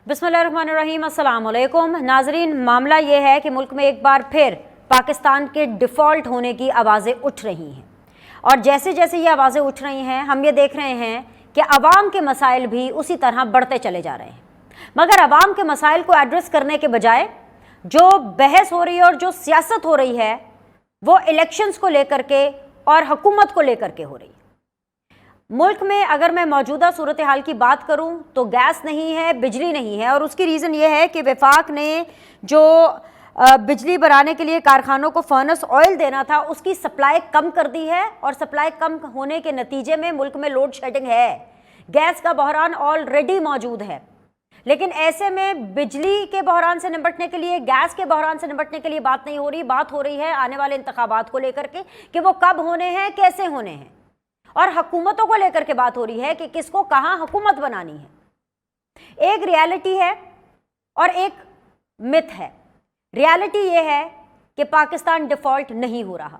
बिस्मिल्लाहिर्रहमानिर्रहीम, अस्सलाम वालेकुम नाजरीन। मामला ये है कि मुल्क में एक बार फिर पाकिस्तान के डिफ़ॉल्ट होने की आवाज़ें उठ रही हैं और जैसे जैसे ये आवाज़ें उठ रही हैं हम ये देख रहे हैं कि अवाम के मसाइल भी उसी तरह बढ़ते चले जा रहे हैं। मगर अवाम के मसाइल को एड्रेस करने के बजाय जो बहस हो रही है और जो सियासत हो रही है वो इलेक्शंस को लेकर के और हुकूमत को लेकर के हो रही है। मुल्क में अगर मैं मौजूदा सूरत हाल की बात करूं तो गैस नहीं है, बिजली नहीं है और उसकी रीज़न ये है कि वफाक ने जो बिजली बनाने के लिए कारखानों को फर्नेस ऑयल देना था उसकी सप्लाई कम कर दी है और सप्लाई कम होने के नतीजे में मुल्क में लोड शेडिंग है। गैस का बहरान ऑलरेडी मौजूद है, लेकिन ऐसे में बिजली के बहरान से निपटने के लिए, गैस के बहरान से निपटने के लिए बात नहीं हो रही। बात हो रही है आने वाले इंतखाबात को लेकर के कि वो कब होने हैं, कैसे होने हैं, और हुकूमतों को लेकर के बात हो रही है कि किसको कहां हुकूमत बनानी है। एक रियलिटी है और एक मिथ है। रियलिटी ये है कि पाकिस्तान डिफॉल्ट नहीं हो रहा,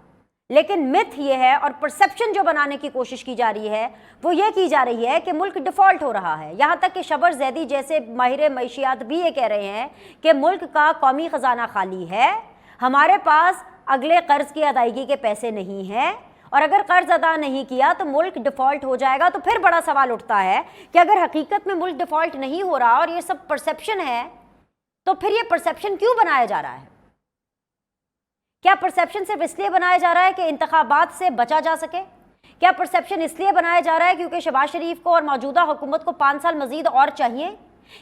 लेकिन मिथ ये है और परसेप्शन जो बनाने की कोशिश की जा रही है वो ये की जा रही है कि मुल्क डिफॉल्ट हो रहा है। यहां तक कि शबर जैदी जैसे माहिर मईशियात भी ये कह रहे हैं कि मुल्क का कौमी खजाना खाली है, हमारे पास अगले कर्ज की अदायगी के पैसे नहीं हैं और अगर कर्ज अदा नहीं किया तो मुल्क डिफॉल्ट हो जाएगा। तो फिर बड़ा सवाल उठता है कि अगर हकीकत में मुल्क डिफॉल्ट नहीं हो रहा और ये सब परसेप्शन है तो फिर ये परसेप्शन क्यों बनाया जा रहा है? क्या परसेप्शन सिर्फ इसलिए बनाया जा रहा है कि इंतखाबात से बचा जा सके? क्या परसेप्शन इसलिए बनाया जा रहा है क्योंकि शहबाज शरीफ को और मौजूदा हुकूमत को 5 साल मजीद और चाहिए?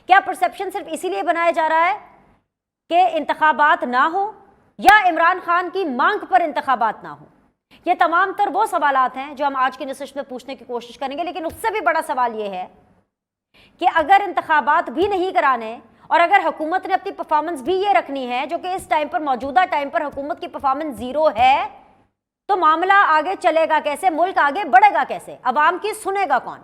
क्या परसेप्शन सिर्फ इसीलिए बनाया जा रहा है कि इंतखाबात ना हो या इमरान खान की मांग पर इंतखाबात ना हो? ये तमाम तर वो सवालात हैं जो हम आज की नशिस्त में पूछने की कोशिश करेंगे। लेकिन उससे भी बड़ा सवाल ये है कि अगर इंतखाबात भी नहीं कराने और अगर हुकूमत ने अपनी परफॉर्मेंस भी ये रखनी है जो कि इस टाइम पर, मौजूदा टाइम पर हुकूमत की परफॉर्मेंस ज़ीरो है, तो मामला आगे चलेगा कैसे? मुल्क आगे बढ़ेगा कैसे? अवाम की सुनेगा कौन?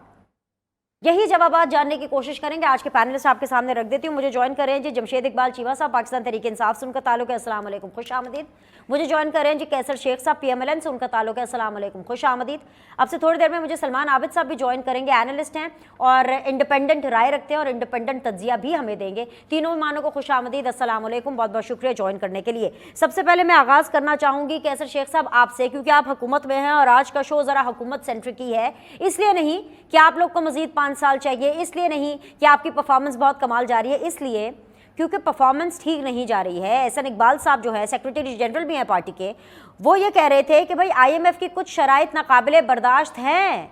यही जवाब जानने की कोशिश करेंगे। आज के पैनलिस्ट आपके सामने रख देती हूँ। मुझे ज्वाइन करें जी जमशेद इकबाल चीमा साहब, पाकिस्तान तहरीक इंसाफ से उनका ताल्लुक है, अस्सलाम वालेकुम, खुश आमदीद। मुझे ज्वाइन करें जी कैसर शेख साहब, PMLN से उनका ताल्लुक है, अस्सलाम वालेकुम, खुश आमदीद। अब से थोड़ी देर में मुझे सलमान आबिद साहब भी ज्वाइन करेंगे, एनालिस्ट हैं और इंडिपेंडेंट राय रखते हैं और इंडिपेंडेंट तज्जिया भी हमें देंगे। तीनों मेहमानों को खुश आमदीद, अस्सलाम वालेकुम, बहुत बहुत शुक्रिया ज्वाइन करने के लिए। सबसे पहले मैं आगाज़ करना चाहूँगी कैसर शेख साहब आपसे, क्योंकि आप हुकूमत में हैं और आज का शो ज़रा हुकूमत सेंट्रिक ही है। इसलिए नहीं कि आप लोग को मज़ीद 5 साल चाहिए, इसलिए नहीं कि आपकी परफॉर्मेंस बहुत कमाल जा रही है, इसलिए क्योंकि परफॉर्मेंस ठीक नहीं जा रही है। एहसन इकबाल साहब जो है सेक्रेटरी जनरल भी हैं पार्टी के, वो ये कह रहे थे कि भाई IMF की कुछ शराइत नाकाबिले बर्दाश्त हैं।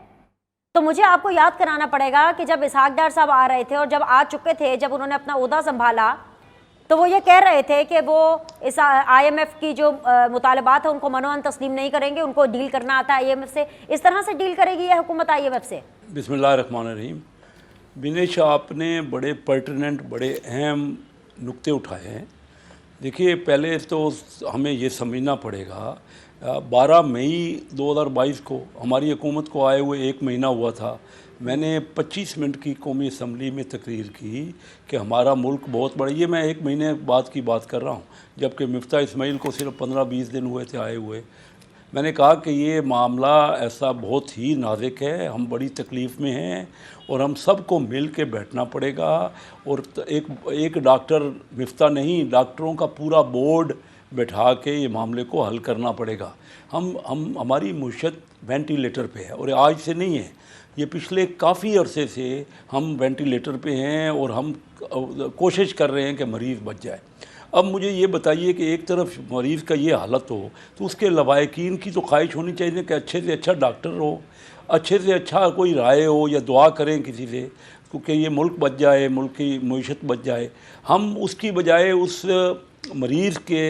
तो मुझे आपको याद कराना पड़ेगा कि जब इसहाक डार साहब आ रहे थे और जब आ चुके थे, जब उन्होंने अपना ओहदा संभाला, तो वो ये कह रहे थे कि वो इस IMF की जो मुतालबात है उनको मनोअन तस्लीम नहीं करेंगे, उनको डील करना आता है IMF से। इस तरह से डील करेगी यह हुकूमत IMF से? बिस्मिल्लाहिर्रहमानिर्रहीम। बिनेश, आपने बड़े पर्टिनेंट, बड़े अहम नुक्ते उठाए हैं। देखिए, पहले तो हमें ये समझना पड़ेगा 12 मई 2022 को हमारी हुकूमत को आए हुए 1 महीना हुआ था। मैंने 25 मिनट की कौमी असम्बली में तकरीर की कि हमारा मुल्क बहुत बड़ा, ये मैं 1 महीने बाद की बात कर रहा हूँ, जबकि मिफ्ता इस्माइल को सिर्फ 15-20 दिन हुए थे आए हुए। मैंने कहा कि ये मामला ऐसा बहुत ही नाजुक है, हम बड़ी तकलीफ़ में हैं और हम सब को मिल के बैठना पड़ेगा। और एक डॉक्टर मिफ्ता नहीं, डॉक्टरों का पूरा बोर्ड बैठा के ये मामले को हल करना पड़ेगा। हमारी मुश्किल वेंटिलेटर पे है और आज से नहीं है, ये पिछले काफ़ी अरसे से हम वेंटिलेटर पे हैं और हम कोशिश कर रहे हैं कि मरीज़ बच जाए। अब मुझे ये बताइए कि एक तरफ मरीज़ का ये हालत हो तो उसके लवाकिन की तो ख्वाहिश होनी चाहिए कि अच्छे से अच्छा डॉक्टर हो, अच्छे से अच्छा कोई राय हो या दुआ करें किसी से, क्योंकि ये मुल्क बच जाए, मुल्क की मईशत बच जाए। हम उसकी बजाय उस मरीज़ के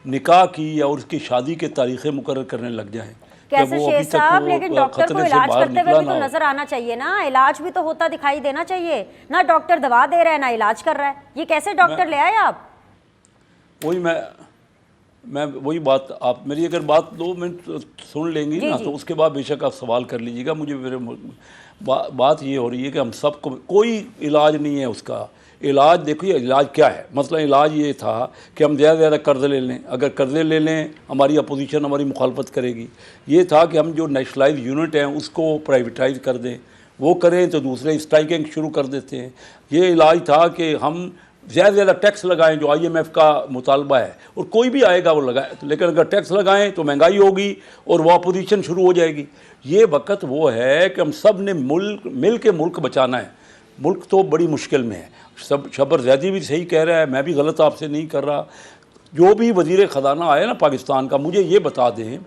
निकाह की या उसकी शादी के तारीख़ें मुकर्रर करने लग जाएँ। कैसे शेख साहब, लेकिन डॉक्टर को इलाज करते हुए भी तो नजर आना चाहिए ना, इलाज भी तो होता दिखाई देना चाहिए ना। डॉक्टर दवा दे रहा है ना इलाज कर रहा है, ये कैसे डॉक्टर ले आए आप? वही मैं वही बात, आप मेरी अगर बात 2 मिनट सुन लेंगी ना तो उसके बाद बेशक आप सवाल कर लीजिएगा। मुझे मेरे बात ये हो रही है कि हम सबको, कोई इलाज नहीं है उसका। इलाज देखिए, इलाज क्या है, मतलब इलाज ये था कि हम ज़्यादा से ज़्यादा कर्ज़ ले लें। अगर कर्ज़े ले लें हमारी अपोजिशन हमारी मुखालफत करेगी। ये था कि हम जो नेशनलाइज यूनिट हैं उसको प्राइवेटाइज कर दें, वो करें तो दूसरे स्ट्राइकिंग शुरू कर देते हैं। ये इलाज था कि हम ज़्यादा से ज़्यादा टैक्स लगाएं जो IMF का मुतालबा है, और कोई भी आएगा वो लगाए, लेकिन अगर टैक्स लगाएं तो महंगाई होगी और वो अपोजिशन शुरू हो जाएगी। ये वक्त वो है कि हम सब ने मिल के मुल्क बचाना है। मुल्क तो बड़ी मुश्किल में है। सब शबर ज़ैदी भी सही कह रहा है, मैं भी गलत आपसे नहीं कर रहा। जो भी वज़ीर ख़जाना आए ना पाकिस्तान का, मुझे ये बता दें,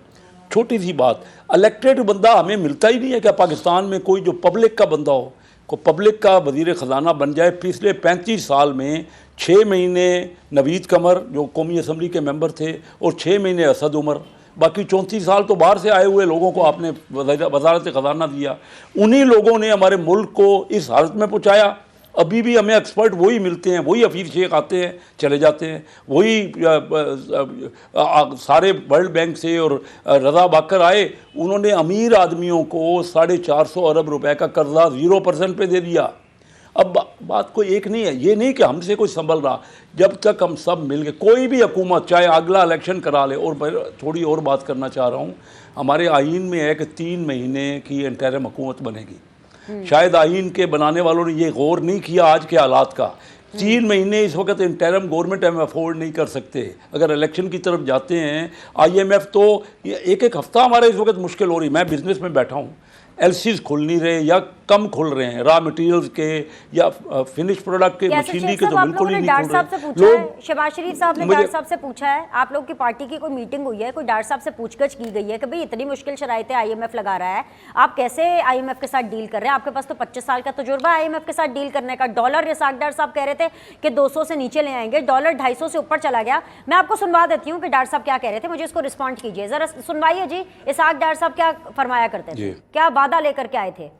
छोटी सी बात, इलेक्टेड बंदा हमें मिलता ही नहीं है। क्या पाकिस्तान में कोई जो पब्लिक का बंदा हो, को पब्लिक का वज़ीर ख़जाना बन जाए? पिछले 35 साल में 6 महीने नवीद कमर जो कौमी असम्बली के मेंबर थे और 6 महीने असद उमर, बाकी 34 साल तो बाहर से आए हुए लोगों को आपने वज़ारत ख़जाना दिया। उन्हीं लोगों ने हमारे मुल्क को इस हालत में पहुँचाया। अभी भी हमें एक्सपर्ट वही मिलते हैं, वही हफीज़ शेख आते हैं चले जाते हैं, वही सारे वर्ल्ड बैंक से और रज़ा बाकर आए, उन्होंने अमीर आदमियों को 450 अरब रुपए का कर्जा 0% पे दे दिया। अब बात कोई एक नहीं है, ये नहीं कि हमसे कोई संभल रहा। जब तक हम सब मिल के, कोई भी हुकूमत चाहे अगला इलेक्शन करा ले, और मैं थोड़ी और बात करना चाह रहा हूँ, हमारे आइन में है कि 3 महीने की इंटरिम हुकूमत बनेगी। शायद आइन के बनाने वालों ने ये गौर नहीं किया आज के हालात का। 3 महीने इस वक्त इंटरिम गवर्नमेंट हम अफोर्ड नहीं कर सकते। अगर इलेक्शन की तरफ जाते हैं, IMF तो एक एक हफ्ता हमारा इस वक्त मुश्किल हो रही। मैं बिजनेस में बैठा हूँ, LCs खुल नहीं रहे या कम खुल रहे हैं, रॉ मटेरियल्स के या फिनिश प्रोडक्ट के, मशीनरी के तो बिल्कुल ही नहीं खुल रहे। लोग शहबाज शरीफ साहब ने डॉक्टर साहब से पूछा है, आप लोग की पार्टी की कोई मीटिंग हुई है, कोई डॉक्टर साहब से पूछगछ की गई है कि भाई इतनी मुश्किल शराइतें IMF लगा रहा है, आप कैसे IMF के साथ डील कर रहे हैं? आपके पास तो 25 साल का तजुर्बा है IMF के साथ डील करने का। डॉलर इसाक डार साहब कह रहे थे कि 200 से नीचे ले आएंगे, डॉलर 250 से ऊपर चला गया। मैं आपको सुनवा देती हूँ कि डॉक्टर साहब क्या कह रहे थे, मुझे इसको रिस्पॉन्ड कीजिए जरा, सुनवाइए जी। इसाक डार साहब क्या फरमाया करते थे, क्या वादा लेकर के आए थे?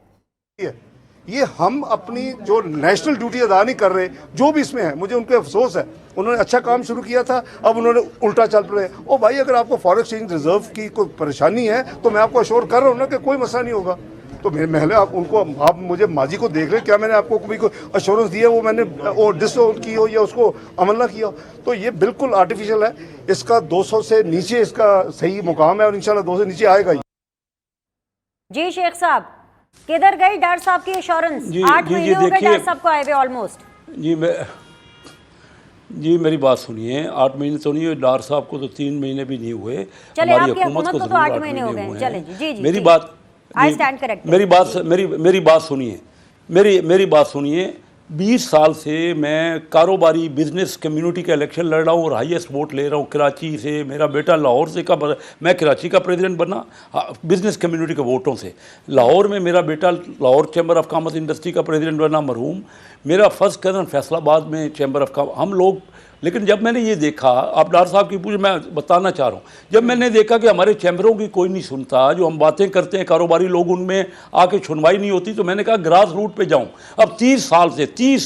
ये हम अपनी जो नेशनल ड्यूटी अदा नहीं कर रहे, जो भी इसमें है, मुझे उनके अफसोस है। उन्होंने अच्छा काम शुरू किया था, अब उन्होंने उल्टा चल रहे हैं। ओ भाई, अगर आपको फॉरेन एक्सचेंज रिजर्व की कोई परेशानी है तो मैं आपको अश्योर कर रहा हूँ ना कि कोई मसला नहीं होगा। तो पहले आप उनको, आप मुझे माजी को देख रहे, क्या मैंने आपको कोई अश्योरेंस दिया वो मैंने वो डिसऑन की हो या उसको अमल ना किया हो? तो ये बिल्कुल आर्टिफिशियल है। इसका 200 से नीचे इसका सही मुकाम है और इंशाल्लाह 200 से नीचे आएगा ही। जी शेख साहब, किधर गई डॉक्टर साहब की एश्योरेंस? 8 महीने हो गए डॉक्टर साहब को आए हुए ऑलमोस्ट। जी मेरी बात सुनिए, 8 महीने तो नहीं हुए, डॉक्टर साहब को तो 3 महीने भी नहीं हुए। चले, आपकी हुकूमत को तो 8 महीने हो गए। चलें जी, मेरी बात, आई स्टैंड करेक्ट। मेरी बात सुनिए, मेरी बात सुनिए। 20 साल से मैं कारोबारी बिजनेस कम्युनिटी का इलेक्शन लड़ रहा हूँ और हाईएस्ट वोट ले रहा हूँ कराची से। मेरा बेटा लाहौर से मैं कराची का प्रेसिडेंट बना बिजनेस कम्युनिटी के वोटों से। लाहौर में मेरा बेटा Lahore chamber of commerce industry का प्रेसिडेंट बना मरहूम। मेरा फर्स्ट कज़न फैसलाबाद में चैम्बर ऑफ कॉमर्स, हम लोग। लेकिन जब मैंने ये देखा, आप डॉक्टर साहब की पूछ, मैं बताना चाह रहा हूँ, जब मैंने देखा कि हमारे चैम्बरों की कोई नहीं सुनता, जो हम बातें करते हैं कारोबारी लोग उनमें आके सुनवाई नहीं होती, तो मैंने कहा ग्रास रूट पे जाऊँ। अब 30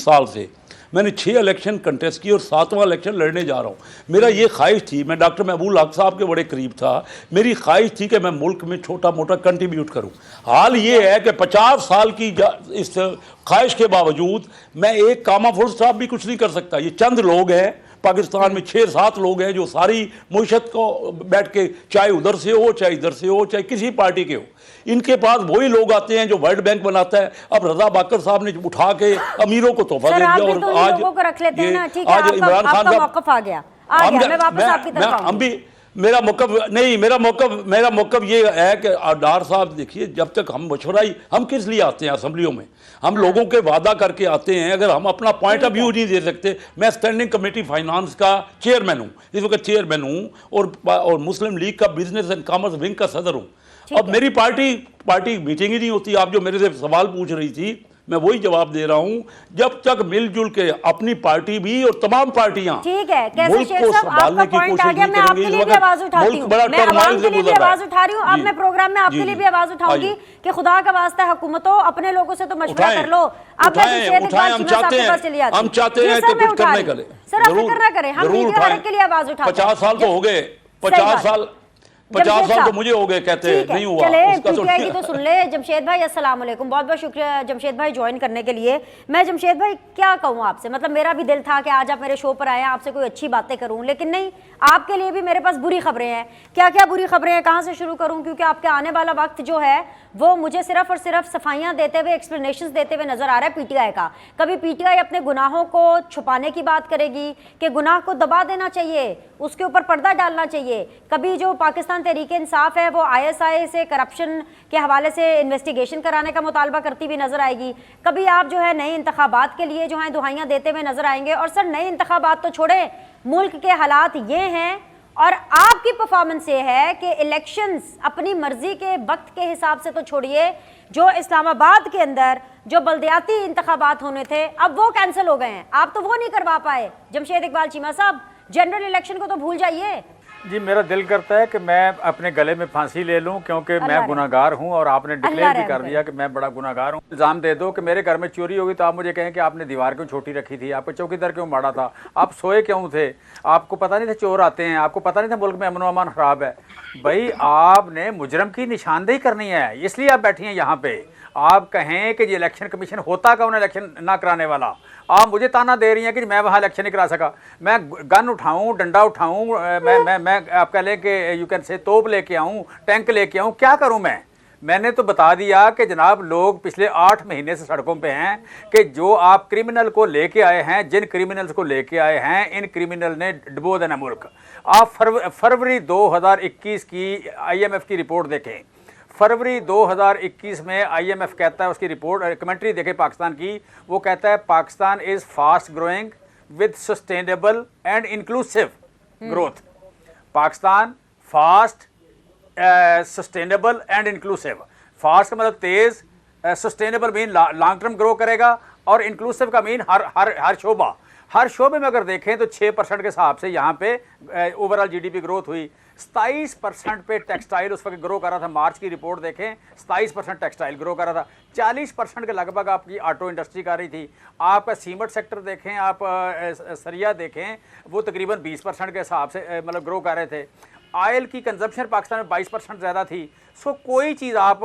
साल से मैंने 6 इलेक्शन कंटेस्ट किए और 7वां इलेक्शन लड़ने जा रहा हूँ। मेरा ये ख्वाहिश थी, मैं डॉक्टर महबूब हक साहब के बड़े करीब था, मेरी ख्वाहिश थी कि मैं मुल्क में छोटा मोटा कंट्रीब्यूट करूँ। हाल ये है कि 50 साल की इस ख्वाहिश के बावजूद मैं एक कामा फुल स्टॉप भी कुछ नहीं कर सकता। ये चंद लोग हैं पाकिस्तान में, 6-7 लोग हैं जो सारी मुईशत को बैठ के, चाहे उधर से हो, चाहे इधर से हो, चाहे किसी पार्टी के हो, इनके पास वही लोग आते हैं जो वर्ल्ड बैंक बनाता है। अब रज़ा बाकर साहब ने उठा के अमीरों को तोहफा दे दिया और आज इमरान खान का मौक़िफ़ आ गया। मैं वापस आपकी तरफ आऊंगी। मेरा मौक़िफ़ ये है कि डार साहब देखिए, जब तक हम मशवरा, हम किस लिए आते हैं असेंबलियों में? हम लोगों के वादा करके आते हैं। अगर हम अपना पॉइंट ऑफ व्यू नहीं दे सकते, मैं स्टैंडिंग कमेटी फाइनेंस का चेयरमैन हूँ, इस वक्त चेयरमैन हूँ, और मुस्लिम लीग का बिजनेस एंड कॉमर्स विंग का सदर हूँ। अब मेरी पार्टी मीटिंग ही नहीं होती। आप जो मेरे से सवाल पूछ रही थी, मैं वही जवाब दे रहा हूं। जब तक मिलजुल के अपनी पार्टी भी और तमाम पार्टियां ठीक है, कैसे शेख साहब आपका पॉइंट आ गया, मैं आपके लिए भी आवाज उठाती हूं, मैं आवाम के लिए भी आवाज उठा रही हूं। अब मैं प्रोग्राम में आपके लिए भी आवाज उठाऊंगी कि खुदा का वास्ता है हुकूमतों, अपने लोगों से तो मशवरा कर लो। अब हम चाहते हैं कि कुछ करने के लिए सर आप फिक्र ना करें, हम मीडिया वर्ग के लिए आवाज उठाते हैं। 50 साल तो हो गए, 50 साल 50 जमशेद साल तो साहब, मुझे हो गए कहते ठीक है, नहीं हुआ चले उसका पीटीआई की तो सुन ले। जमशेद भाई अस्सलाम वालेकुम, बहुत बहुत शुक्रिया जमशेद भाई ज्वाइन करने के लिए। मैं जमशेद भाई क्या कहूँ आपसे, मतलब मेरा भी दिल था कि आज आप मेरे शो पर आए, आपसे कोई अच्छी बातें करूँ, लेकिन नहीं, आपके लिए भी मेरे पास बुरी खबरें हैं। क्या क्या बुरी खबरें हैं, कहाँ से शुरू करूँ, क्योंकि आपके आने वाला वक्त जो है वो मुझे सिर्फ और सिर्फ सफाइयाँ देते हुए, एक्सप्लेनेशंस देते हुए नजर आ रहा है पीटीआई का। कभी पीटीआई अपने गुनाहों को छुपाने की बात करेगी कि गुनाह को दबा देना चाहिए, उसके ऊपर पर्दा डालना चाहिए। कभी जो पाकिस्तान तहरीक इंसाफ है वो आईएसआई से करप्शन के हवाले से इन्वेस्टिगेशन कराने का मुतालबा करती हुई नजर आएगी। कभी आप जो है नए इंतखाबात के लिए जो है दुहाइयाँ देते हुए नजर आएंगे। और सर, नए इंतखाबात तो छोड़े, मुल्क के हालात ये हैं और आपकी परफॉर्मेंस ये है कि इलेक्शंस अपनी मर्जी के वक्त के हिसाब से तो छोड़िए, जो इस्लामाबाद के अंदर जो बल्दियाती इंतखाबात होने थे अब वो कैंसिल हो गए हैं, आप तो वो नहीं करवा पाए। जमशेद इकबाल चीमा साहब, जनरल इलेक्शन को तो भूल जाइए। जी, मेरा दिल करता है कि मैं अपने गले में फांसी ले लूं, क्योंकि मैं गुनाहगार हूं और आपने डिक्लेयर भी कर दिया कि मैं बड़ा गुनाहगार हूं। इल्ज़ाम दे दो कि मेरे घर में चोरी होगी तो आप मुझे कहें कि आपने दीवार क्यों छोटी रखी थी, आपको चौकीदार क्यों मारा था, आप सोए क्यों थे, आपको पता नहीं था चोर आते हैं, आपको पता नहीं था मुल्क में अमन व अमान ख़राब है। भाई, आपने मुजरम की निशानदेही करनी है, इसलिए आप बैठी हैं यहाँ पे। आप कहें कि ये इलेक्शन कमीशन होता कौन इलेक्शन ना कराने वाला, आप मुझे ताना दे रही हैं कि मैं वहाँ इलेक्शन नहीं करा सका। मैं गन उठाऊं, डंडा उठाऊं, मैं आप कह लें कि यू कैन से तोप लेके आऊं, टैंक लेके आऊं, क्या करूं मैं? मैंने तो बता दिया कि जनाब लोग पिछले 8 महीने से सड़कों पे हैं कि जो आप क्रिमिनल को लेके आए हैं, जिन क्रिमिनल्स को लेके आए हैं, इन क्रिमिनल ने डुबो देना मुल्क। आप फरवरी 2021 की IMF की रिपोर्ट देखें। फरवरी 2021 में IMF कहता है, उसकी रिपोर्ट कमेंट्री देखे पाकिस्तान की, वो कहता है Pakistan is fast growing with sustainable and inclusive growth. Pakistan fast, sustainable and inclusive. Fast का मतलब तेज़, sustainable mean long term grow करेगा, और इंक्लूसिव का मीन हर शोबे में अगर देखें तो 6% के हिसाब से यहाँ पे ओवरऑल GDP ग्रोथ हुई। 27% पे टेक्सटाइल उस वक्त ग्रो कर रहा था। मार्च की रिपोर्ट देखें, 27% टेक्सटाइल ग्रो कर रहा था। 40% के लगभग आपकी ऑटो इंडस्ट्री कर रही थी। आपका सीमेंट सेक्टर देखें, आप सरिया देखें, वो तकरीबन 20% के हिसाब से मतलब ग्रो कर रहे थे। ऑयल की कंजप्शन पाकिस्तान में 22% ज़्यादा थी। सो कोई चीज़ आप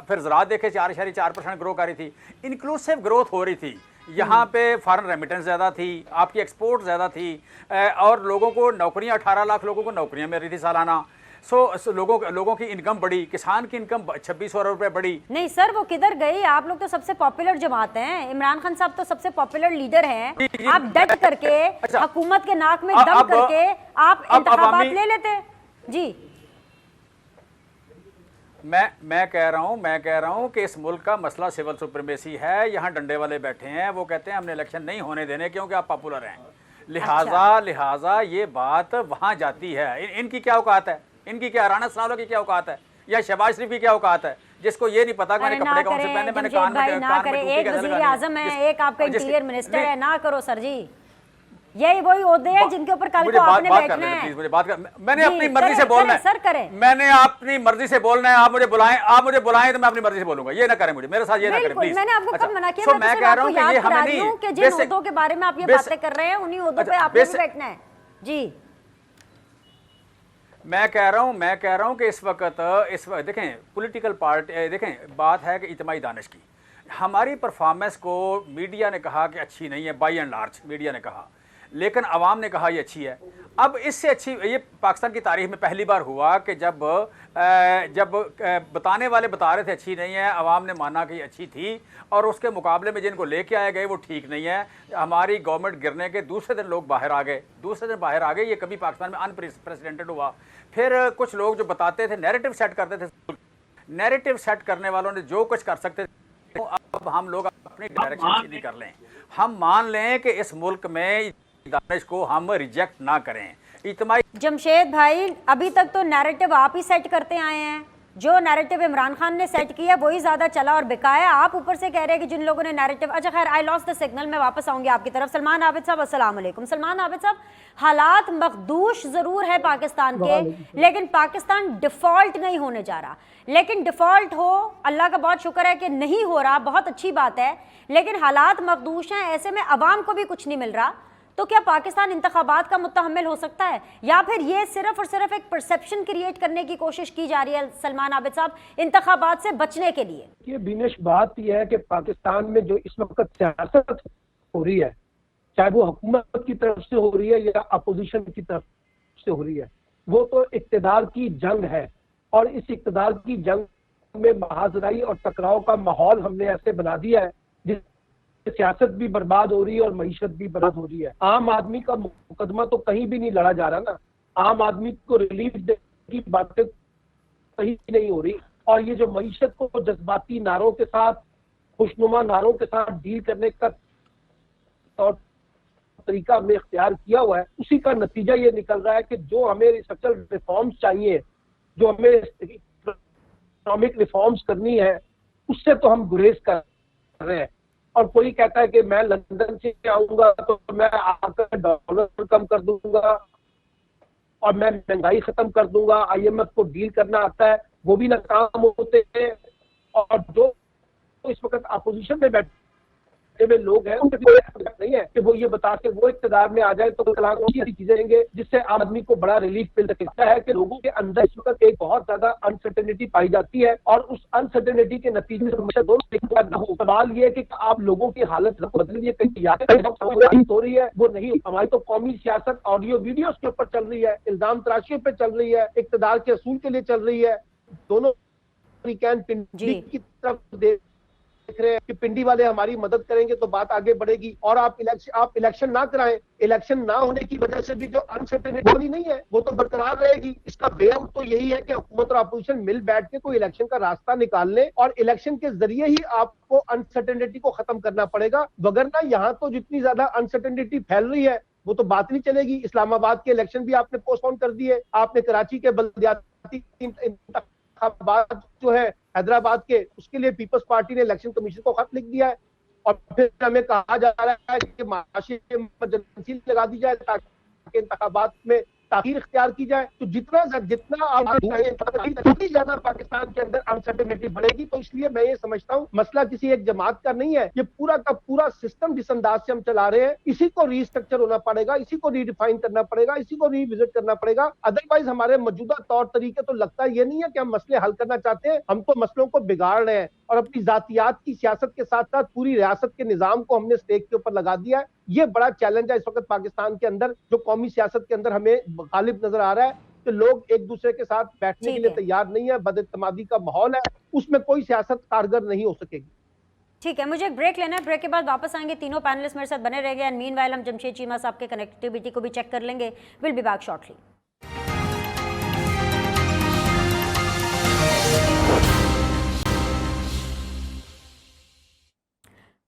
फिर ज़राअत देखें 4.4% ग्रो कर रही थी, इंक्लूसिव ग्रोथ हो रही थी। यहाँ पे फॉरेन रेमिटेंस ज़्यादा थी, आपकी एक्सपोर्ट ज़्यादा थी, और लोगों को नौकरियाँ, 18 लाख लोगों को नौकरियाँ मिल रही थी सालाना। सो लोगों की इनकम बढ़ी, किसान की इनकम 2600 रुपये बढ़ी। नहीं सर, वो किधर गई? आप लोग तो सबसे पॉपुलर जमात हैं, इमरान खान साहब तो सबसे पॉपुलर लीडर हैं। आप डट करके हुकूमत के नाक में दम करके आप इंतखाबात ले लेते। जी, मैं कह रहा हूँ कि इस मुल्क का मसला सिविल सुप्रीमेसी है। यहाँ डंडे वाले बैठे हैं, वो कहते हैं हमने इलेक्शन नहीं होने देने क्योंकि आप पॉपुलर हैं। लिहाजा ये बात वहाँ जाती है। इनकी क्या औकात है, इनकी क्या राना सनाउल्लाह की क्या औकात है, या शहबाज शरीफ की क्या औकात है, जिसको ये नहीं पता कि मैंने कपड़े कौन से पहने, मैंने कान में एक वज़ीर आज़म है, एक आपका इंटीरियर मिनिस्टर है। ना करो सर जी, यही वही ओहदे हैं जिनके ऊपर कल को आपने बैठना है। मुझे बात कर, मैंने अपनी मर्जी से बोलना है सर, करें। मैंने अपनी मर्जी से बोलना है। आप मुझे बुलाएं तो मैं अपनी मर्जी से बोलूंगा। ये ना करें मुझे, मेरे साथ ये ना करें प्लीज। मैंने आपको कब मना किया? मैं कह रहा हूं कि ये हमें नहीं, कि जिन ओहदों के बारे में आप ये बातें कर रहे हैं उन्हीं ओहदों पे आपने भी बैठना है। जी, मैं कह रहा हूं कि इस वक्त देखें पॉलिटिकल पार्टी, देखें बात है कि इज्तिमाई दानिश की। हमारी परफॉर्मेंस को मीडिया ने कहा कि अच्छी नहीं है, बाई एंड लार्ज मीडिया ने कहा, लेकिन अवाम ने कहा ये अच्छी है। अब इससे अच्छी ये पाकिस्तान की तारीख में पहली बार हुआ कि जब बताने वाले बता रहे थे अच्छी नहीं है, अवाम ने माना कि अच्छी थी, और उसके मुकाबले में जिनको लेके आए गए वो ठीक नहीं है। हमारी गवर्नमेंट गिरने के दूसरे दिन लोग बाहर आ गए, ये कभी पाकिस्तान में अनप्रेसिडेंटेड हुआ। फिर कुछ लोग जो बताते थे, नैरेटिव सेट करते थे, नैरेटिव सेट करने वालों ने जो कुछ कर सकते थे, अब हम लोग अपनी डायरेक्शन सीधी कर लें। हम मान लें कि इस मुल्क में दानिश को हम रिजेक्ट ना करें। इतना जमशेद भाई, अभी तक तो नैरेटिव आप ही सेट करते आए हैं। जो नैरेटिव इमरान खान ने सेट किया वही ज़्यादा चला और बिकाया। आप ऊपर से कह रहे हैं कि जिन लोगों ने नैरेटिव, अच्छा खैर, आई लॉस्ट द सिग्नल, मैं वापस आऊंगी आपकी तरफ। सलमान आबिद साहब, अस्सलाम वालेकुम। सलमान आबिद साहब, हालात मखदूश ज़रूर है पाकिस्तान के, लेकिन पाकिस्तान डिफ़ॉल्ट नहीं होने जा रहा। लेकिन डिफ़ॉल्ट हो, अल्लाह का बहुत शुक्र है कि नहीं हो रहा, बहुत अच्छी बात है, लेकिन हालात मखदूश हैं। ऐसे में अवाम को भी कुछ नहीं मिल रहा। तो क्या पाकिस्तान इंतखाबात का मुतहम्मिल हो सकता है, या फिर ये सिर्फ और सिर्फ एक परसेप्शन क्रिएट करने की कोशिश की जा रही है सलमान आबिद साहब इंतखाबात से बचने के लिए? ये बिनेश बात यह है कि पाकिस्तान में जो इस वक्त सियासत हो रही है, चाहे वो हुकूमत की तरफ से हो रही है या अपोजिशन की तरफ से हो रही है, वो तो इक्तदार की जंग है। और इस इक्तदार की जंग में महाजराई और टकराव का माहौल हमने ऐसे बना दिया है जिससे सियासत भी बर्बाद हो रही है और मईशत भी बर्बाद हो रही है। आम आदमी का मुकदमा तो कहीं भी नहीं लड़ा जा रहा ना, आम आदमी को रिलीफ देने की बातें कहीं नहीं हो रही। और ये जो मईशत को जज्बाती नारों के साथ, खुशनुमा नारों के साथ डील करने का तौर तरीका हमने इख्तियार किया हुआ है, उसी का नतीजा ये निकल रहा है कि जो हमें स्ट्रक्चरल रिफॉर्म्स चाहिए, जो हमें इकोनॉमिक रिफॉर्म्स करनी है, उससे तो हम गुरेज कर रहे हैं। और कोई कहता है कि मैं लंदन से आऊंगा तो मैं आकर डॉलर कम कर दूंगा और मैं महंगाई खत्म कर दूंगा, IMF को डील करना आता है, वो भी नाकाम होते हैं। और जो इस वक्त अपोजिशन में बैठे हुए लोग हैं उनके नहीं है कि वो ये बता के वो इक़्तिदार में आ जाए तो ऐसी चीजें देंगे जिससे आम आदमी को बड़ा रिलीफ मिल सकता है। कि लोगों के अंदर इस वक्त एक बहुत ज्यादा अनसर्टेनिटी पाई जाती है और उस अनसर्टेनिटी के नतीजे से दोनों सवाल ये है कि आप लोगों की हालत बदलिए, कहीं हो रही है वो नहीं। हमारी तो कौमी सियासत ऑडियो वीडियो के ऊपर चल रही है, इल्जाम तराशियों पे चल रही है, इक़्तिदार के असूल के लिए चल रही है। दोनों पिंडी की तरफ देख रहे हैं कि पिंडी वाले हमारी मदद करेंगे तो बात आगे बढ़ेगी। और आप इलेक्शन ना कराएं, इलेक्शन ना होने की वजह से भी जो अनसर्टेनिटी नहीं है वो तो बरकरार रहेगी। इसका बेआउट तो यही है कि हुकूमत और अपोजिशन मिल बैठ के कोई इलेक्शन का रास्ता निकाल ले और इलेक्शन के जरिए ही आपको अनसर्टेनिटी को खत्म करना पड़ेगा। वगरना यहाँ तो जितनी ज्यादा अनसर्टेनिटी फैल रही है वो तो बात नहीं चलेगी। इस्लामाबाद के इलेक्शन भी आपने पोस्टपोन कर दिए, आपने कराची के बल्दियाती इंतखाबात जो है हैदराबाद के, उसके लिए पीपल्स पार्टी ने इलेक्शन कमीशन को खत लिख दिया है। और फिर हमें कहा जा रहा है कि माशी इमरजेंसी लगा दी जाए ताकि इंतखाबात में ताखीर इख्तियार की जाए। तो जितना ज्यादा पाकिस्तान के अंदर अनसर्टेनिटी बढ़ेगी। तो इसलिए मैं ये समझता हूँ मसला किसी एक जमात का नहीं है, ये पूरा का पूरा सिस्टम जिस अंदाज से हम चला रहे हैं इसी को रीस्ट्रक्चर होना पड़ेगा, इसी को रीडिफाइन करना पड़ेगा, इसी को रीविजिट करना पड़ेगा। अदरवाइज हमारे मौजूदा तौर तरीके तो लगता ये नहीं है कि हम मसले हल करना चाहते हैं, हम तो मसलों को बिगाड़ रहे हैं। और अपनी जातियात की सियासत के साथ साथ पूरी रियासत के निजाम को हमने स्टेक के ऊपर लगा दिया है। ये बड़ा चैलेंज है इस वक्त पाकिस्तान के अंदर, जो कौमी सियासत के अंदर हमें गालिब नजर आ रहा है कि लोग एक दूसरे के साथ बैठने के लिए तैयार नहीं है, बदइत्तेमादी का माहौल है, उसमें कोई सियासत कारगर नहीं हो सकेगी। ठीक है, मुझे एक ब्रेक लेना है, ब्रेक के बाद वापस आएंगे। तीनों पैनलिस्ट मेरे साथ बने रहेंगे एंड मीनवाइल हम जमशेद चीमा साहब के कनेक्टिविटी को भी चेक कर लेंगे। Will be back shortly.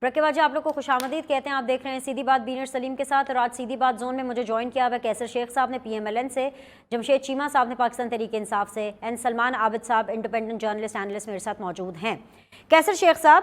Break के बाद आप लोग को खुशामदीद कहते हैं। आप देख रहे हैं सीधी बात बीनर सलीम के साथ, और आज सीधी बात जोन में मुझे ज्वाइन किया हुआ है कैसर शेख साहब ने PMLN से, जमशेद चीमा साहब ने पाकिस्तान तहरीक इंसाफ से, एंड सलमान आबिद साहब इंडिपेंडेंट जर्नलिस्ट एनालिस्ट मेरे साथ मौजूद हैं। कैसर शेख साहब,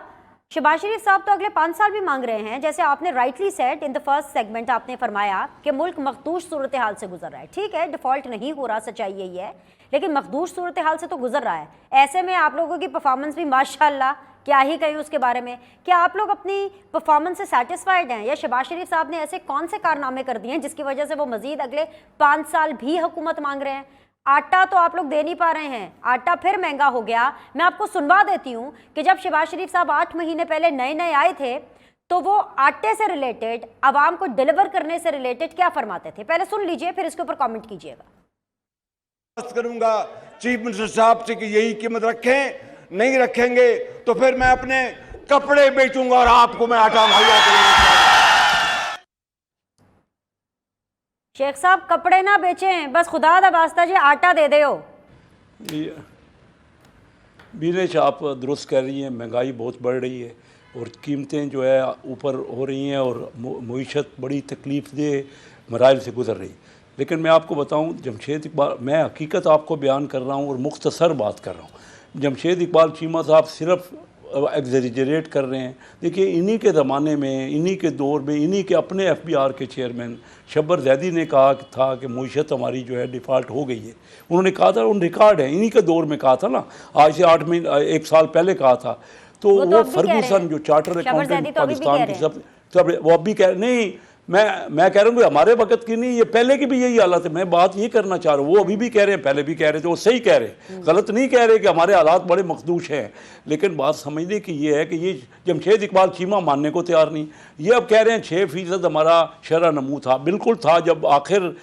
शहबाज शरीफ साहब तो अगले 5 साल भी मांग रहे हैं, जैसे आपने rightly said in the first segment, आपने फरमाया कि मुल्क मखदूश सूरत हाल से गुजर रहा है। ठीक है, डिफॉल्ट नहीं हो रहा, सच्चाई यही है, लेकिन मखदूश सूरत हाल से तो गुजर रहा है। ऐसे में आप लोगों की परफॉर्मेंस भी माशाल्लाह क्या ही कहें उसके बारे में। क्या आप लोग अपनी परफॉर्मेंस से सेटिस्फाइड हैं, या शहबाज शरीफ साहब ने ऐसे कौन से कारनामे कर दिए हैं जिसकी वजह से वो मजीद अगले 5 साल भी हुकूमत मांग रहे हैं? आटा तो आप लोग दे नहीं पा रहे हैं, आटा फिर महंगा हो गया। मैं आपको सुनवा देती हूँ कि जब शहबाज शरीफ साहब 8 महीने पहले नए आए थे तो वो आटे से रिलेटेड, आवाम को डिलीवर करने से रिलेटेड क्या फरमाते थे, पहले सुन लीजिए फिर इसके ऊपर कॉमेंट कीजिएगा। करूंगा चीफ मिनिस्टर साहब से कि यही कीमत रखें, नहीं रखेंगे तो फिर मैं अपने कपड़े बेचूंगा और आपको मैं आटा मुहैया करूंगा। शेख साहब कपड़े ना बेचें, बस खुदा दा वास्ता जी आटा दे दे। बीनेश आप दुरुस्त कह रही हैं, महंगाई बहुत बढ़ रही है और कीमतें जो है ऊपर हो रही हैं और मईशत बड़ी तकलीफ दे मराइल से गुजर रही। लेकिन मैं आपको बताऊं जमशेद इकबाल, मैं हकीकत आपको बयान कर रहा हूं और मुख्तसर बात कर रहा हूं। जमशेद इकबाल चीमा साहब सिर्फ एग्जैजरेट कर रहे हैं। देखिए इन्हीं के ज़माने में, इन्हीं के दौर में, इन्हीं के अपने FBR के चेयरमैन शब्बर जैदी ने कहा था कि मईशत हमारी जो है डिफ़ॉल्ट हो गई है। उन्होंने कहा था, उन रिकॉर्ड है, इन्हीं के दौर में कहा था ना, आज से 8 महीने 1 साल पहले कहा था। तो वो फर्गूसन जो चार्टर अकाउंटेंट पाकिस्तान की सब वो अब भी कह नहीं, मैं कह रहा हूँ कि हमारे वक्त की नहीं, ये पहले की भी यही हालत है। मैं बात ये करना चाह रहा हूँ, वो अभी भी कह रहे हैं, पहले भी कह रहे थे, वो सही कह रहे हैं, गलत नहीं कह रहे कि हमारे हालात बड़े मखदूश हैं। लेकिन बात समझने की ये है कि ये जमशेद इकबाल चीमा मानने को तैयार नहीं। ये अब कह रहे हैं 6% हमारा शरह नमू था, बिल्कुल था जब आखिर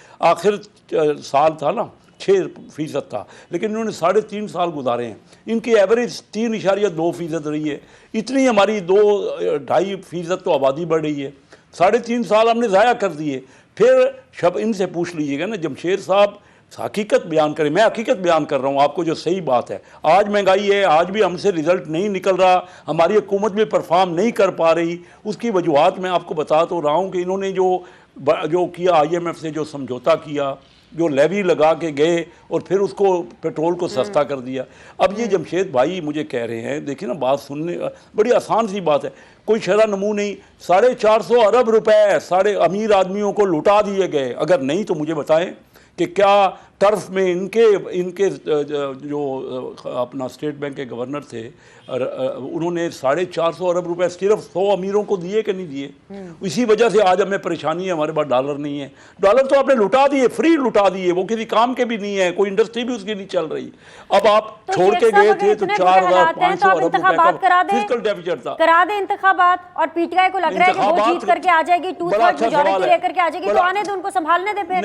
साल था ना 6% था, लेकिन इन्होंने 3.5 साल गुजारे हैं। इनकी एवरेज 3.2% रही है। इतनी हमारी 2-2.5% तो आबादी बढ़ रही है। 3.5 साल हमने ज़ाया कर दिए। फिर इनसे पूछ लीजिएगा ना, जमशेद साहब हकीकत बयान करें। मैं हकीकत बयान कर रहा हूँ आपको, जो सही बात है। आज महंगाई है, आज भी हमसे रिजल्ट नहीं निकल रहा, हमारी हुकूमत भी परफॉर्म नहीं कर पा रही। उसकी वजूहत मैं आपको बता तो रहा हूँ कि इन्होंने जो किया, IMF से जो समझौता किया, जो लेवी लगा के गए और फिर उसको पेट्रोल को सस्ता कर दिया। अब ये जमशेद भाई मुझे कह रहे हैं, देखिए ना, बात सुनने बड़ी आसान सी बात है, कोई शरह नमू नहीं, 450 अरब रुपए सारे अमीर आदमियों को लुटा दिए गए। अगर नहीं तो मुझे बताएं कि क्या टर्फ में इनके जो अपना स्टेट बैंक के गवर्नर थे, उन्होंने 450 अरब रुपए सिर्फ 100 अमीरों को दिए कि नहीं दिए? इसी वजह से आज हमें परेशानी है, हमारे पास डॉलर नहीं है। डॉलर तो आपने लुटा दिए, फ्री लुटा दिए, वो किसी काम के भी नहीं है, कोई इंडस्ट्री भी उसकी नहीं चल रही। अब आप तो छोड़ के गए थे तो 4,500 अरब रुपए का फिस्कल डेफिसिट था। करा दे इंतखाबात, और PTI को लग रहा है कि वो जीत करके आ जाएगी, 2/3 मेजॉरिटी लेकर के आ जाएगी, तो आने दो, उनको संभालने दे फिर।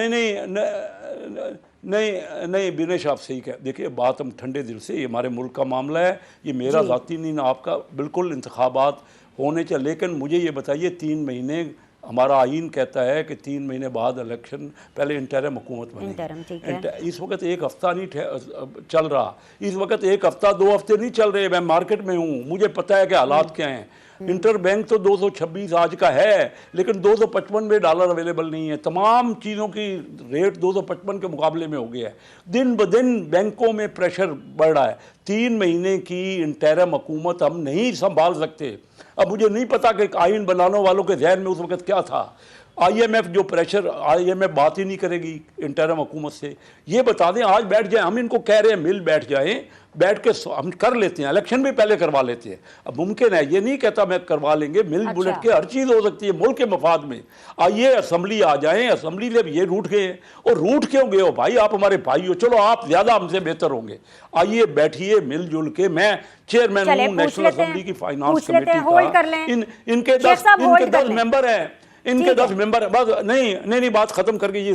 नहीं बिनेश, आप सही कह। देखिए, बात हम ठंडे दिल से, ये हमारे मुल्क का मामला है, ये मेरा ज़ाती नहीं ना आपका। बिल्कुल इंतखाबात होने चाहिए, लेकिन मुझे ये बताइए, 3 महीने हमारा आइन कहता है कि 3 महीने बाद इलेक्शन, पहले इंटरिम हुकूमत बने। इस वक्त 1 हफ्ता नहीं चल रहा, इस वक्त 1 हफ्ता 2 हफ्ते नहीं चल रहे। मैं मार्केट में हूँ, मुझे पता है कि हालात क्या हैं। इंटर बैंक तो 226 आज का है, लेकिन 255 में डॉलर अवेलेबल नहीं है। तमाम चीज़ों की रेट 255 के मुकाबले में हो गया है। दिन ब दिन बैंकों में प्रेशर बढ़ रहा है। 3 महीने की इंटरिम हुकूमत हम नहीं संभाल सकते। अब मुझे नहीं पता कि आइन बनाने वालों के जहन में उस वक्त क्या था। IMF जो प्रेशर, IMF बात ही नहीं करेगी इंटरिम हुकूमत से। ये बता दें, आज बैठ जाए, हम इनको कह रहे हैं मिल बैठ जाएं, बैठ के हम कर लेते हैं, इलेक्शन भी पहले करवा लेते हैं। अब मुमकिन है, ये नहीं कहता मैं करवा लेंगे, मिल बुलेट के हर चीज़ हो सकती है मुल्क के मफाद में। आइए असेंबली आ जाएं, असेंबली से ये रूठ गए हैं। और रूठ क्यों गए हो भाई? आप हमारे भाई हो, चलो आप ज़्यादा हमसे बेहतर होंगे। आइए बैठिए मिलजुल के। मैं चेयरमैन हूँ नेशनल असेंबली की फाइनेंस कमेटी का। इनके 10 मेंबर हैं, इनके 10 मेंबर है। बस नहीं बात खत्म करके ये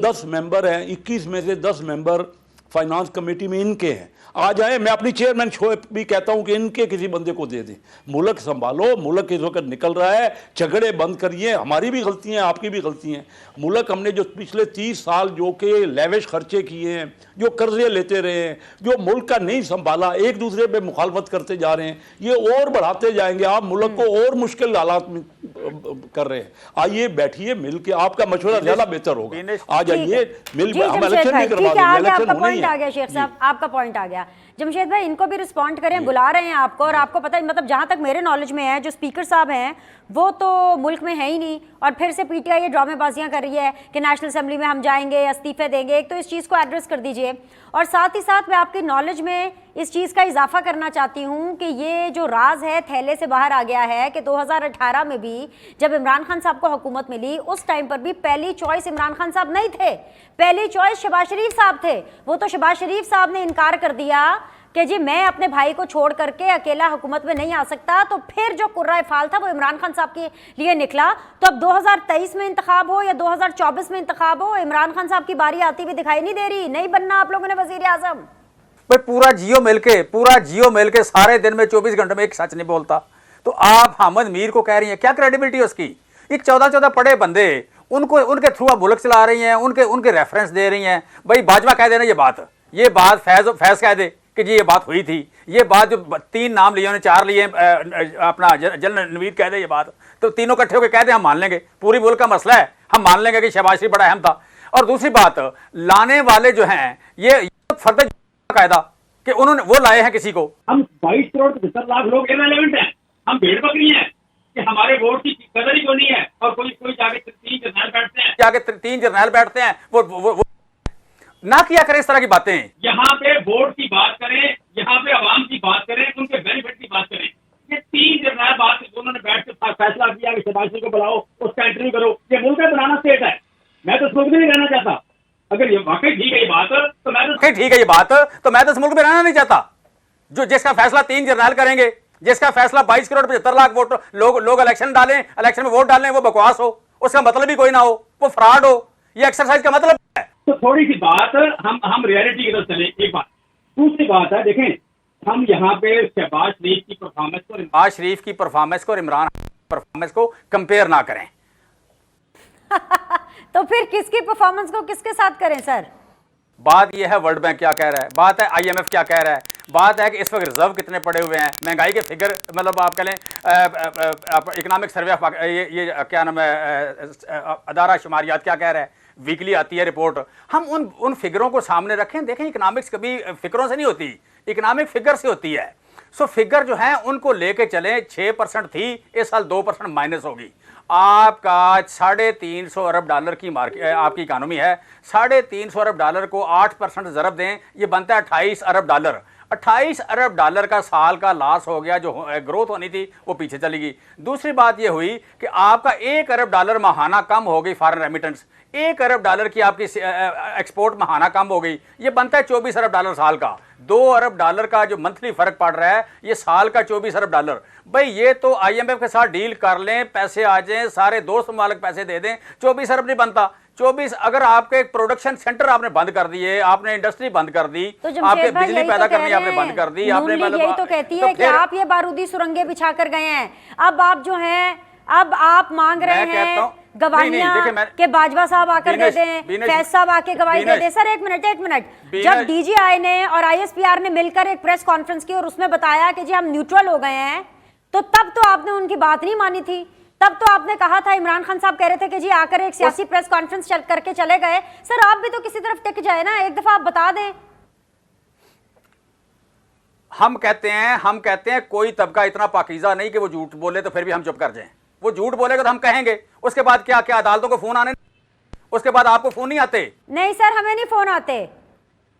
10 मेंबर हैं, 21 में से 10 मेंबर फाइनेंस कमेटी में इनके हैं। आ जाए, मैं अपनी चेयरमैन शो भी कहता हूं कि इनके किसी बंदे को दे दें। मुल्क संभालो, मुल्क इस वक्त निकल रहा है, झगड़े बंद करिए। हमारी भी गलतियां, आपकी भी गलतियां। मुल्क हमने जो पिछले 30 साल जो के लेविश खर्चे किए हैं, जो कर्जे लेते रहे हैं, जो मुल्क का नहीं संभाला, एक दूसरे पे मुखालफत करते जा रहे हैं, ये और बढ़ाते जाएंगे। आप मुल्क को और मुश्किल हालात में कर रहे हैं। आइए बैठिए मिल के, आपका मशवरा ज्यादा बेहतर होगा। आ जाइए मिल, हम इलेक्शन नहीं करवा देंगे, इलेक्शन होना ही है। शेख साहब, आपका पॉइंट आ गया। जमशेद भाई, इनको भी रिस्पॉन्ड करें, बुला रहे हैं आपको। और आपको पता है, मतलब जहां तक मेरे नॉलेज में है, जो स्पीकर साहब हैं वो तो मुल्क में है ही नहीं, और फिर से PTI ये ड्रामेबाजियां कर रही है कि नेशनल असेंबली में हम जाएंगे, इस्तीफे देंगे। एक तो इस चीज़ को एड्रेस कर दीजिए, और साथ ही साथ मैं आपकी नॉलेज में इस चीज़ का इजाफा करना चाहती हूँ कि ये जो राज है थैले से बाहर आ गया है कि 2018 में भी जब इमरान खान साहब को हुकूमत मिली, उस टाइम पर भी पहली चॉइस इमरान खान साहब नहीं थे, पहली चॉइस शहबाज शरीफ साहब थे। वो तो शहबाज शरीफ साहब ने इनकार कर दिया कि जी मैं अपने भाई को छोड़ करके अकेला हुकूमत में नहीं आ सकता। तो फिर जो कुर्रा फाल था वो इमरान खान साहब के लिए निकला। तो अब 2023 में इंतखाब हो या 2024 में इंतखाब हो, इमरान खान साहब की बारी आती हुई दिखाई नहीं दे रही। नहीं बनना आप लोगों ने वजीर आजम। भाई पूरा जियो मिलके सारे दिन में 24 घंटे में एक सच नहीं बोलता, तो आप हामिद मीर को कह रही हैं, क्या क्रेडिबिलिटी है उसकी? एक 14 पढ़े बंदे, उनको उनके थ्रू आप मुल्क चला रही हैं, उनके रेफरेंस दे रही हैं। भाई बाजवा कह देना ये बात फैज कह दे कि जी ये बात हुई थी। ये बात जो 3 नाम लिए उन्होंने, 4 लिए, अपना जनरल नवीद कह दे ये बात, तो तीनों इकट्ठे होकर कह दे हम मान लेंगे, पूरी मुल्क का मसला है, हम मान लेंगे कि शहबाज शरीफ बड़ा अहम था। और दूसरी बात, लाने वाले जो हैं ये फर्द कायदा कि उन्होंने वो लाए हैं किसी को। हम 22 करोड़ 75 लाख लोग इररिलेवेंट हैं, हम भेड़ बकरी हैं कि हमारे वोट की कदर ही नहीं है। और कोई जाके 3 जर्नल बैठते हैं, वो ना किया करें इस तरह की बातें। यहाँ पे वोट की बात करें, यहाँ पे अवाम की बात करें, उनके बेनिफिट की बात करें। ये 3 जर्नल बात उन्होंने बैठ के फैसला किया कि शहबाज शरीफ को बुलाओ, उसका इंटरव्यू करो। ये मुल्क का बनाना स्टेट है, मैं तो इस मुल्क में नहीं रहना चाहता। अगर ये वाकई ठीक है ये बात, तो मैं तो ठीक है ये बात, तो मैं तो इस मुल्क में रहना नहीं चाहता। जो जिसका फैसला 3 जर्नल करेंगे, जिसका फैसला 22 करोड़ 75 लाख वोट लोग इलेक्शन डालें, इलेक्शन में वोट डालें, वो बकवास हो, उसका मतलब ही कोई ना हो, वो फ्रॉड हो, ये एक्सरसाइज का मतलब है। तो थोड़ी सी बात हम रियलिटी की तरफ चले। एक बात, दूसरी बात है, देखें हम यहाँ पे शहबाज शरीफ की परफॉर्मेंस को और इमरान परफॉर्मेंस को कंपेयर ना करें। तो फिर किसकी परफॉर्मेंस को किसके साथ करें सर? बात यह है वर्ल्ड बैंक क्या कह रहा है, बात है IMF क्या कह रहा है, बात है कि इस वक्त रिजर्व कितने पड़े हुए हैं, महंगाई के फिगर, मतलब आप कह लें इकोनॉमिक सर्वे ऑफ ये क्या नाम है, अदारा शुमारियात क्या कह रहा है, वीकली आती है रिपोर्ट। हम उन फिगरों को सामने रखें। देखें इकोनॉमिक्स कभी फिगरों से नहीं होती, इकोनॉमिक फिगर से होती है। सो फिगर जो है उनको लेके चलें। 6% थी, इस साल 2% माइनस होगी। आपका 350 अरब डॉलर की मार्केट आपकी इकानमी है, 350 अरब डॉलर को 8% ज़रब दें, ये बनता है 28 अरब डॉलर। 28 अरब डॉलर का साल का लॉस हो गया, जो ग्रोथ होनी थी वो पीछे चली गई। दूसरी बात ये हुई कि आपका 1 अरब डॉलर माहाना कम हो गई फॉरेन रेमिटेंस, 1 अरब डॉलर की आपकी एक्सपोर्ट माहाना कम हो गई, ये बनता है 24 अरब डॉलर साल का। 2 अरब डॉलर का जो मंथली फर्क पड़ रहा है, ये साल का 24 अरब डॉलर। भाई ये तो IMF के साथ डील कर लें, पैसे आ जाएं, सारे दोस्त मालिक पैसे दे दें, 24 अरब नहीं बनता। 24 अगर आपके प्रोडक्शन सेंटर आपने बंद कर दिए, आपने इंडस्ट्री बंद कर दी, तो आपने बिजली पैदा करनी आपने बंद कर दी, आपने यही तो कहती है कि आप ये बारूदी सुरंगें बिछा कर गए हैं। अब आप जो हैं, अब आप मांग रहे हैं गवाहियां कि बाजवा साहब आकर दे दें, फैज साहब आके गवाही दे दें। सर एक मिनट, जब DGI ने और ISPR ने मिलकर एक प्रेस कॉन्फ्रेंस की और उसमें बताया कि जी हम न्यूट्रल हो गए हैं, तो तब तो आपने उनकी बात नहीं मानी थी। तब तो आपने कहा था, इमरान खान साहब कह रहे थे कि जी आकर एक सियासी प्रेस कॉन्फ्रेंस करके चले गए। सर आप भी तो किसी तरफ टिक जाए ना, एक दफा आप बता दें। हम कहते हैं कोई तबका इतना पाकीज़ा नहीं कि वो झूठ बोले तो फिर भी हम चुप कर जाएं। वो झूठ बोलेगा तो हम कहेंगे, उसके बाद क्या अदालतों को फोन आने, उसके बाद आपको फोन नहीं आते? नहीं सर, हमें नहीं फोन आते।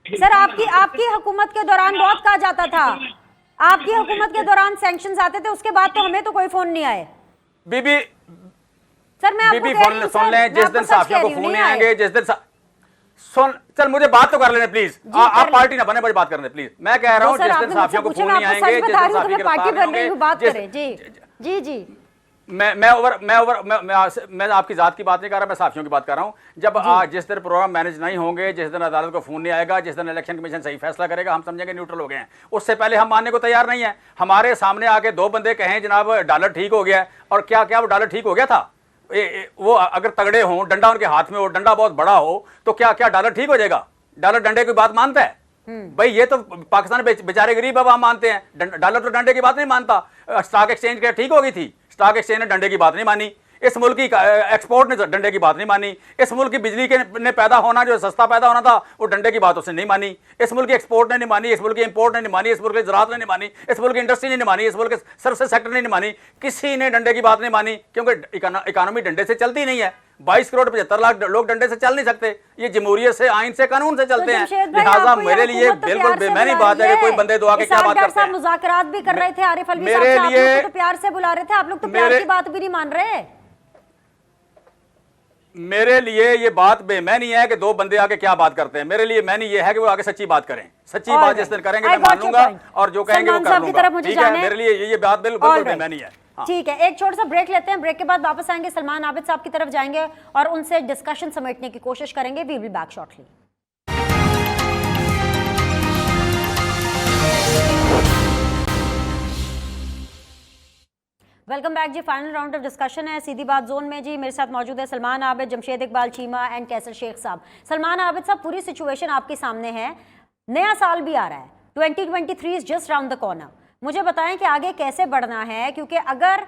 सर आपकी हुकूमत के दौरान बहुत कहा जाता था, आपकी हुकूमत के दौरान सैंक्शंस आते थे, उसके बाद तो हमें तो कोई फोन नहीं आए। बीबी सर मैं आपको कह रही हूं, सुन लें, जिस दिन साफियों को फोन नहीं आएंगे, जिस दिन चल मुझे बात तो कर लेने प्लीज, आप पार्टी ना बने, मुझे बात करने प्लीज। मैं कह रहा हूं जिस दिन साफियों को फोन नहीं आएंगे, जिस दिन साफी पार्टी बन रही हूं, बात करें। जी मैं आपकी जात की बात नहीं कर रहा, मैं साफियों की बात कर रहा हूं। जब जिस दिन प्रोग्राम मैनेज नहीं होंगे, जिस दिन अदालत को फोन नहीं आएगा, जिस दिन इलेक्शन कमीशन सही फैसला करेगा, हम समझेंगे न्यूट्रल हो गए हैं। उससे पहले हम मानने को तैयार नहीं है। हमारे सामने आके 2 बंदे कहें जनाब डॉलर ठीक हो गया है, और क्या वो डॉलर ठीक हो गया था? वो अगर तगड़े हों, डंडा उनके हाथ में हो, डंडा बहुत बड़ा हो, तो क्या डॉलर ठीक हो जाएगा? डॉलर डंडे की बात मानता है? भाई ये तो पाकिस्तान बेचारे गरीब अब हम मानते हैं, डॉलर तो डंडे की बात नहीं मानता। स्टॉक एक्सचेंज क्या ठीक हो गई थी? स्टॉक एक्सचेंज ने डंडे की बात नहीं मानी। इस मुल्क की एक्सपोर्ट ने डंडे की बात नहीं मानी। इस मुल्क की बिजली के ने पैदा होना, जो सस्ता पैदा होना था, वो डंडे की बात उसने नहीं मानी। इस मुल्क की एक्सपोर्ट ने नहीं मानी, इस मुल्क की इंपोर्ट ने नहीं मानी, इस मुल्क की ज़राअत ने नहीं मानी, इस मुल्क की इंडस्ट्री ने नहीं मानी, इस मुल्क के सर्विसेज सेक्टर ने नहीं मानी। किसी ने डंडे की बात नहीं मानी, क्योंकि इकानमी डंडे से चलती नहीं है। 22 करोड़ 75 लाख लोग डंडे से चल नहीं सकते। ये जमहूरियत से, आइन से, कानून से चलते हैं। लिहाजा मेरे लिए बिल्कुल बेमानी बात है कि कोई बंदे दुआ के क्या बात करते हैं। मुज़ाकरात भी कर रहे थे आरिफ अलवी साहब, आप लोग तो प्यार से बुला रहे थे, आप लोग तो प्यार की बात भी नहीं मान रहे। मेरे लिए ये बात बेमैनी है कि 2 बंदे आके क्या बात करते हैं। मेरे लिए मैनी ये है कि वो आगे सच्ची बात करें। सच्ची बात जिस दिन करेंगे मैं मान लूंगा, और जो कहेंगे वो कर लूंगा। ठीक है, मेरे लिए ये बात बिल्कुल बेमैनी है। ठीक है, एक छोटा सा ब्रेक लेते हैं। ब्रेक के बाद वापस आएंगे, सलमान आबिद साहब की तरफ जाएंगे और उनसे डिस्कशन समेटने की कोशिश करेंगे। We will back shortly. Welcome back जी। फाइनल राउंड ऑफ डिस्कशन है सीधी बात जोन में जी। मेरे साथ मौजूद है सलमान आबिद, जमशेद इकबाल चीमा एंड कैसर शेख साहब। सलमान आबिद साहब, पूरी सिचुएशन आपके सामने है, नया साल भी आ रहा है, 2023 is just round the corner. मुझे बताएं कि आगे कैसे बढ़ना है, क्योंकि अगर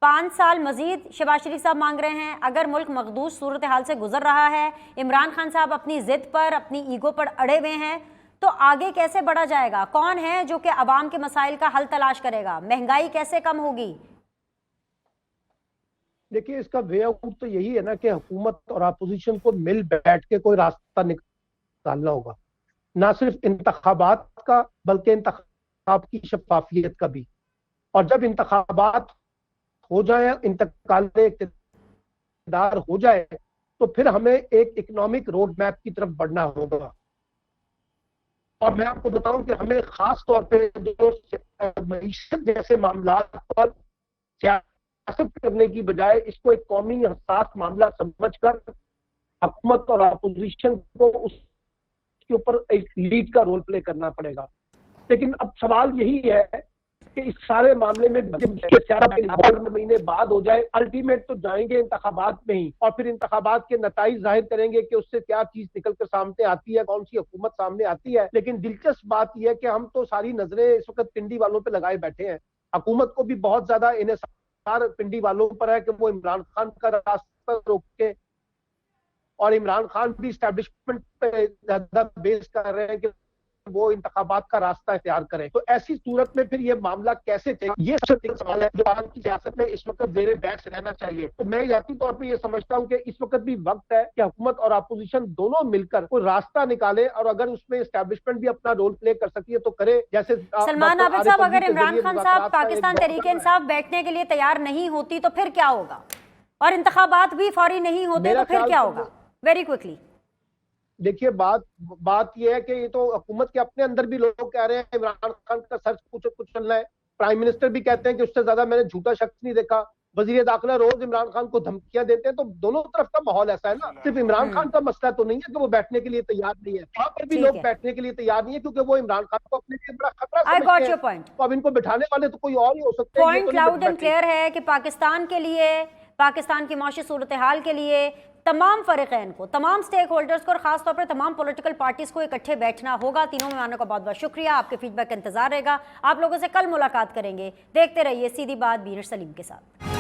5 साल मजीद शहबाज शरीफ साहब मांग रहे हैं, अगर मुल्क मखदूस सूरत हाल से गुजर रहा है, इमरान खान साहब अपनी जिद पर, अपनी ईगो पर अड़े हुए हैं, तो आगे कैसे बढ़ा जाएगा? कौन है जो कि अवाम के मसाइल का हल तलाश करेगा? महंगाई कैसे कम होगी? देखिए, इसका वे आउट तो यही है ना कि हुकूमत और अपोजिशन को मिल बैठ के कोई रास्ता निकालना होगा, ना सिर्फ इंतखाबात का बल्कि इंतखाब की शफाफियत का भी। और जब इंतखाबात हो जाए, इंतकाल इक़्तिदार हो जाए, तो फिर हमें एक इकोनॉमिक रोड मैप की तरफ बढ़ना होगा। और मैं आपको बताऊं कि हमें खास तौर पे जो मईशत जैसे मामला पर सियासत करने की बजाय इसको एक कौमी हसास मामला समझकर हुकूमत और अपोजिशन को उसके ऊपर एक लीड का रोल प्ले करना पड़ेगा। लेकिन अब सवाल यही है कि इस सारे मामले में 4 महीने बाद हो जाए, अल्टीमेट तो जाएंगे इंतखाबात में ही, और फिर इंतखाबात के नताइज जाहिर करेंगे कि उससे क्या चीज निकल कर सामने आती है, कौन सी हुकूमत सामने आती है। लेकिन दिलचस्प बात यह है कि हम तो सारी नजरें इस वक्त पिंडी वालों पे लगाए बैठे हैं। हुकूमत को भी बहुत ज्यादा इन्हिसार पिंडी वालों पर है कि वो इमरान खान का रास्ता रोके, और इमरान खान भी इस्टेब्लिशमेंट पे ज्यादा बेस कर रहे हैं कि वो इंतखाबात का रास्ता इख्तियार करें। तो ऐसी सूरत में फिर ये मामला कैसे चलेगा, ये सबसे बड़ा सवाल है जो आज की सियासत में इस वक्त जेरे बहस रहना चाहिए। तो मैं यकीनी तौर पे ये समझता हूँ कि इस वक्त भी वक्त है कि हुकूमत और अपोजिशन दोनों मिलकर कोई रास्ता निकाले, और अगर उसमें एस्टैब्लिशमेंट भी अपना रोल प्ले कर सकती है तो करे। जैसे सलमान आबिद साहब, अगर इमरान खान साहब पाकिस्तान तहरीक इंसाफ बैठने के लिए तैयार नहीं होती तो फिर क्या होगा, और इंतखाबात भी फौरी नहीं होते तो फिर क्या होगा? Very quickly. देखिए, बात यह है कि ये तो हुकूमत के अपने अंदर भी लोग कह रहे हैं इमरान खान का सच कुछ चलना है। प्राइम मिनिस्टर भी कहते हैं कि उससे ज्यादा मैंने झूठा शख्स नहीं देखा। वजीर दाखिला रोज इमरान खान को धमकियां देते हैं। तो दोनों तरफ का माहौल ऐसा है ना, सिर्फ इमरान खान का मसला तो नहीं है कि वो बैठने के लिए तैयार नहीं है, वहां पर भी लोग बैठने के लिए तैयार नहीं है क्योंकि वो इमरान खान को अपने लिए बड़ा खतरा समझते हैं। तो अब इनको बिठाने वाले तो कोई और ही हो सकते हैं। पॉइंट लाउड एंड क्लियर है कि पाकिस्तान के लिए, पाकिस्तान की मौशी सूरत हाल के लिए तमाम फरीक़ैन को, तमाम स्टेक होल्डर्स को, और खासतौर पर तमाम पॉलिटिकल पार्टीज को इकट्ठे बैठना होगा। तीनों मेहमानों का बहुत बहुत शुक्रिया। आपके फीडबैक का इंतजार रहेगा। आप लोगों से कल मुलाकात करेंगे। देखते रहिए सीधी बात बीर सलीम के साथ।